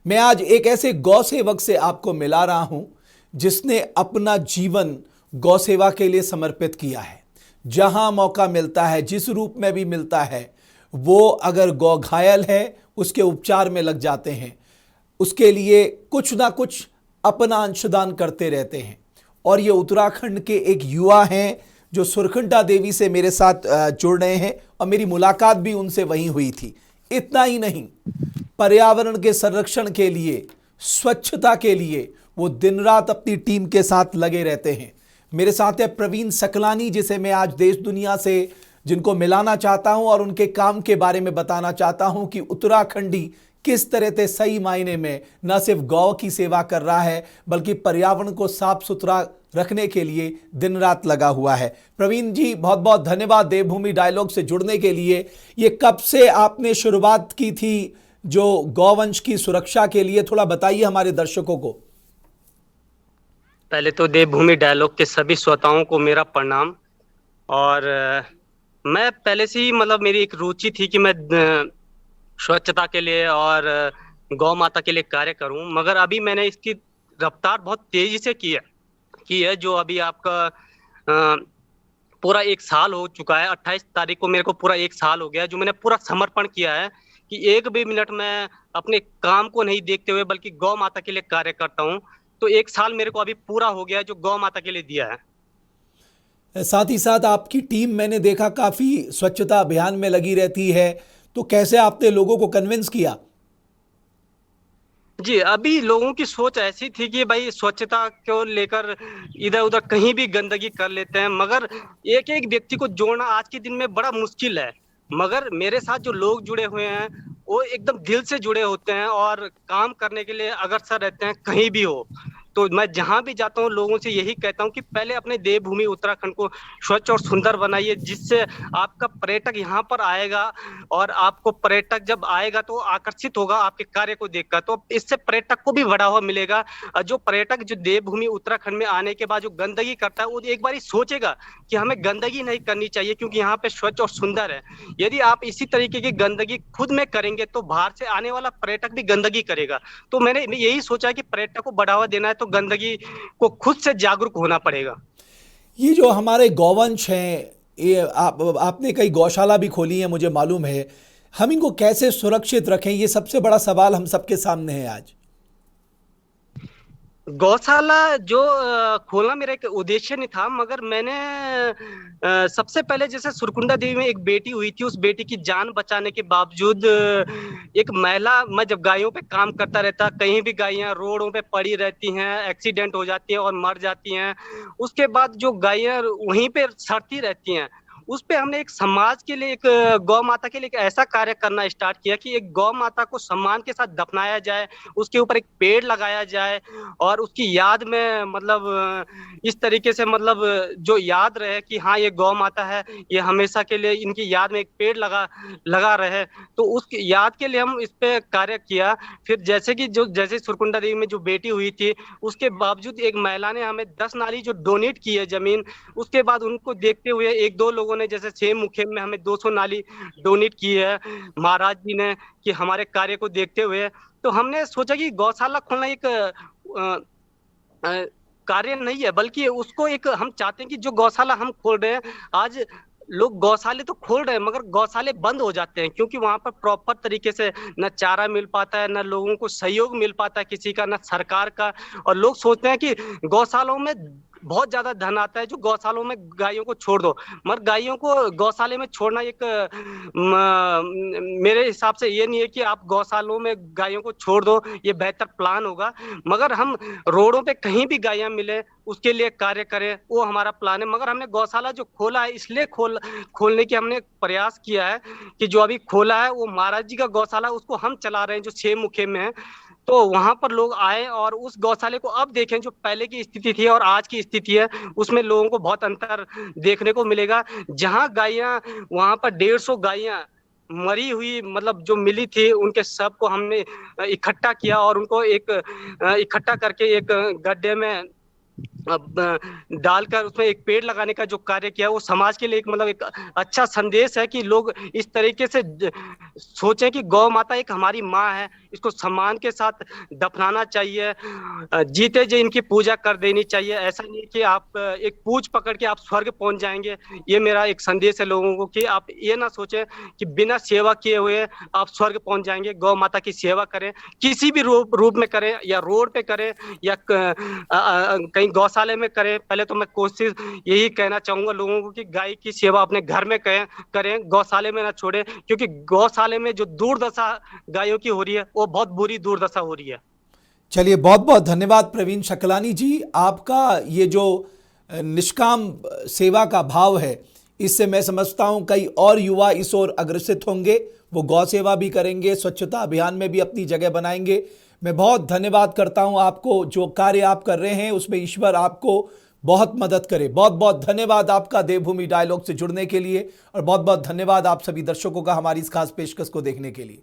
मैं आज एक ऐसे गौ सेवक से आपको मिला रहा हूं जिसने अपना जीवन गौ सेवा के लिए समर्पित किया है। जहां मौका मिलता है, जिस रूप में भी मिलता है, वो अगर गौ घायल है उसके उपचार में लग जाते हैं, उसके लिए कुछ ना कुछ अपना अंशदान करते रहते हैं। और ये उत्तराखंड के एक युवा हैं जो सुरखंडा देवी से मेरे साथ जुड़ रहे हैं और मेरी मुलाकात भी उनसे वहीं हुई थी। इतना ही नहीं, पर्यावरण के संरक्षण के लिए, स्वच्छता के लिए वो दिन रात अपनी टीम के साथ लगे रहते हैं। मेरे साथ है प्रवीण सकलानी, जिसे मैं आज देश दुनिया से जिनको मिलाना चाहता हूं और उनके काम के बारे में बताना चाहता हूं कि उत्तराखंडी किस तरह से सही मायने में न सिर्फ गौ की सेवा कर रहा है बल्कि पर्यावरण को साफ सुथरा रखने के लिए दिन रात लगा हुआ है। प्रवीण जी, बहुत बहुत धन्यवाद देवभूमि डायलॉग से जुड़ने के लिए। ये कब से आपने शुरुआत की थी जो गौवंश की सुरक्षा के लिए, थोड़ा बताइए हमारे दर्शकों को। पहले तो देवभूमि डायलॉग के सभी श्रोताओं को मेरा प्रणाम। और मैं पहले से ही मेरी एक रुचि थी कि मैं स्वच्छता के लिए और गौ माता के लिए कार्य करूं, मगर अभी मैंने इसकी रफ्तार बहुत तेजी से की है। जो अभी आपका पूरा एक साल हो चुका है। 28 तारीख को मेरे को पूरा एक साल हो गया जो मैंने पूरा समर्पण किया है कि एक भी मिनट मैं अपने काम को नहीं देखते हुए बल्कि गौ माता के लिए कार्य करता हूं। तो एक साल मेरे को अभी पूरा हो गया जो गौ माता के लिए दिया है। साथ ही साथ आपकी टीम मैंने देखा काफी स्वच्छता अभियान में लगी रहती है, तो कैसे आपने लोगों को कन्विंस किया? जी, अभी लोगों की सोच ऐसी थी कि भाई स्वच्छता को लेकर इधर उधर कहीं भी गंदगी कर लेते हैं, मगर एक एक व्यक्ति को जोड़ना आज के दिन में बड़ा मुश्किल है। मगर मेरे साथ जो लोग जुड़े हुए हैं वो एकदम दिल से जुड़े होते हैं और काम करने के लिए अग्रसर रहते हैं कहीं भी हो। तो मैं जहां भी जाता हूँ लोगों से यही कहता हूँ कि पहले अपने देवभूमि उत्तराखंड को स्वच्छ और सुंदर बनाइए, जिससे आपका पर्यटक यहाँ पर आएगा और आपको पर्यटक जब आएगा तो आकर्षित होगा आपके कार्य को देखकर। तो इससे पर्यटक को भी बढ़ावा मिलेगा। जो पर्यटक जो देवभूमि उत्तराखंड में आने के बाद जो गंदगी करता है वो एक बार ही सोचेगा कि हमें गंदगी नहीं करनी चाहिए क्योंकि यहाँ पे स्वच्छ और सुंदर है। यदि आप इसी तरीके की गंदगी खुद में करेंगे तो बाहर से आने वाला पर्यटक भी गंदगी करेगा। तो मैंने यही सोचा कि पर्यटक को बढ़ावा देना है तो गंदगी को खुद से जागरूक होना पड़ेगा। ये जो हमारे गौवंश हैं, ये आपने कई गौशाला भी खोली है मुझे मालूम है। हम इनको कैसे सुरक्षित रखें, ये सबसे बड़ा सवाल हम सबके सामने है आज। गौशाला जो खोलना मेरा एक उद्देश्य नहीं था, मगर मैंने सबसे पहले जैसे सुरकुंडा देवी में एक बेटी हुई थी, उस बेटी की जान बचाने के बावजूद एक महिला, मैं जब गायों पे काम करता रहता, कहीं भी गायें रोडों पे पड़ी रहती हैं, एक्सीडेंट हो जाती हैं और मर जाती हैं। उसके बाद जो गायें वहीं पे सड़ती रहती हैं, उस पे हमने एक समाज के लिए, एक गौ माता के लिए एक ऐसा कार्य करना स्टार्ट किया कि एक गौ माता को सम्मान के साथ दफनाया जाए, उसके ऊपर एक पेड़ लगाया जाए और उसकी याद में इस तरीके से जो याद रहे कि हाँ ये गौ माता है, ये हमेशा के लिए इनकी याद में एक पेड़ लगा लगा रहे। तो उस याद के लिए हम इस पे कार्य किया। फिर जैसे सुरकुंडा देवी में जो बेटी हुई थी, उसके बावजूद एक महिला ने हमें 10 नाली जो डोनेट की है जमीन, उसके बाद उनको देखते हुए एक दो लोगों ने जैसे सेम मुखेम में हमें 200 नाली डोनेट की है महाराज जी ने, कि हमारे कार्य को देखते हुए। तो हमने सोचा कि गौशाला खोलना एक कार्य नहीं है, बल्कि उसको एक हम चाहते हैं कि जो गौशाला हम खोल रहे हैं आज, लोग गौशाले तो खोल रहे हैं मगर गौशाले बंद हो जाते हैं क्योंकि वहां पर प्रॉपर तरीके से न चारा मिल पाता है, न लोगों को सहयोग मिल पाता है किसी का, न सरकार का। और लोग सोचते हैं कि गौशालों में बहुत ज्यादा धन आता है, जो गौशालों में गायों को छोड़ दो, मगर गायों को गौशाले में छोड़ना एक मेरे हिसाब से ये नहीं है कि आप गौशालों में गायों को छोड़ दो, ये बेहतर प्लान होगा। मगर हम रोडों पे कहीं भी गायें मिले उसके लिए कार्य करें, वो हमारा प्लान है। मगर हमने गौशाला जो खोला है इसलिए खोलने की हमने प्रयास किया है कि जो अभी खोला है वो महाराज जी का गौशाला, उसको हम चला रहे हैं जो 6 मुखे में है। तो वहां पर लोग आए और उस गौशाले को अब देखें, जो पहले की स्थिति थी और आज की स्थिति है उसमें लोगों को बहुत अंतर देखने को मिलेगा। जहां गायें, वहां पर 150 गायें मरी हुई जो मिली थी, उनके सब को हमने इकट्ठा किया और उनको इकट्ठा करके एक गड्ढे में डालकर उसमें एक पेड़ लगाने का जो कार्य किया, वो समाज के लिए एक अच्छा संदेश है कि लोग इस तरीके से सोचें कि गौ माता एक हमारी माँ है, इसको सम्मान के साथ दफनाना चाहिए। जीते जी इनकी पूजा कर देनी चाहिए। ऐसा नहीं कि आप एक पूछ पकड़ के आप स्वर्ग पहुंच जाएंगे। ये मेरा एक संदेश है लोगों को कि आप ये ना सोचें कि बिना सेवा किए हुए आप स्वर्ग पहुंच जाएंगे। गौ माता की सेवा करें, किसी भी रूप में करें, या रोड पे करें, या कहीं गौशाले में करें। पहले तो मैं कोशिश यही कहना चाहूंगा लोगों को कि गाय की सेवा अपने घर में करें, गौशाले में ना छोड़ें, क्योंकि गौशाले में जो दुर्दशा गायों की हो रही है वो बहुत बुरी दुर्दशा हो रही है। चलिए, बहुत बहुत धन्यवाद प्रवीण शकलानी जी। आपका ये जो निष्काम सेवा का भाव है, इससे मैं समझता हूं कई और युवा इस ओर अग्रसित होंगे, वो गौ सेवा भी करेंगे, स्वच्छता अभियान में भी अपनी जगह बनाएंगे। मैं बहुत धन्यवाद करता हूं आपको। जो कार्य आप कर रहे हैं उसमें ईश्वर आपको बहुत मदद करे। बहुत बहुत धन्यवाद आपका देवभूमि डायलॉग से जुड़ने के लिए, और बहुत बहुत धन्यवाद आप सभी दर्शकों का हमारी इस खास पेशकश को देखने के लिए।